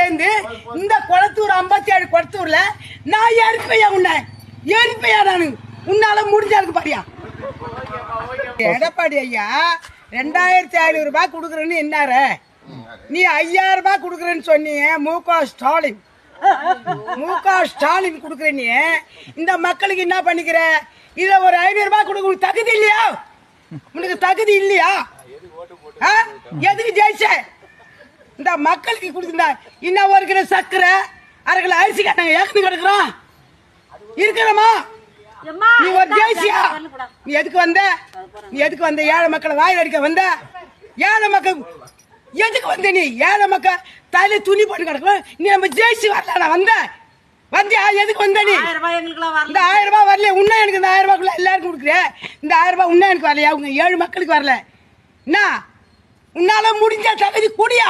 சேர்ந்து இந்த குளத்தூர் 57 குளத்தூர்ல நான் ஏற்பையா நானு உன்னால முடிஞ்சாருக்கு பாரியா. எடப்பாடி ஐயா 2500 ரூபாய் கொடுக்குறேன்னு என்னார, நீ 5000 ரூபாய் கொடுக்குறேன்னு சொன்னீங்க. முக ஸ்டாலின் கொடுக்குற நீ இந்த மக்களுக்கு என்ன பண்ணிக்கிற? இதுல ஒரு 500 ரூபாய் கொடுக்க தகுதி இல்லையா? உனக்கு தகுதி இல்லையா? எதுக்கு ஜெயிச்ச? இந்த மக்களுக்கு கொடுத்துட்டா இன்னும் ஒரு கிலோ சக்கரை, அரை கிலோ அரிசி கேட்டாங்க. ஏற்கனவே கிடக்குறோம் இருக்கிறோமா? நீ ஒரு ஜெயிச்சியா? நீ எதுக்கு வந்த? ஏழை மக்களை வாயில் அடிக்க வந்த? ஏழை மக்கள் எதுக்கு வந்த? நீ ஏழை மக்கள் தலையில துணி போட்டு கிடக்கும். நீ நம்ம ஜெயிச்சு வரல. நான் வந்தியா? எதுக்கு வந்த? நீ இந்த 1000 ரூபாய் வரல. உன்ன எனக்கு இந்த 1000 ரூபாய்க்குள்ள எல்லாருக்கும் கொடுக்குறேன். இந்த 1000 ரூபாய் உன்ன எனக்கு வரலையா? உங்க 7 மக்களுக்கு வரல. என்ன உன்னால முடிஞ்ச தகுதி கூடியா?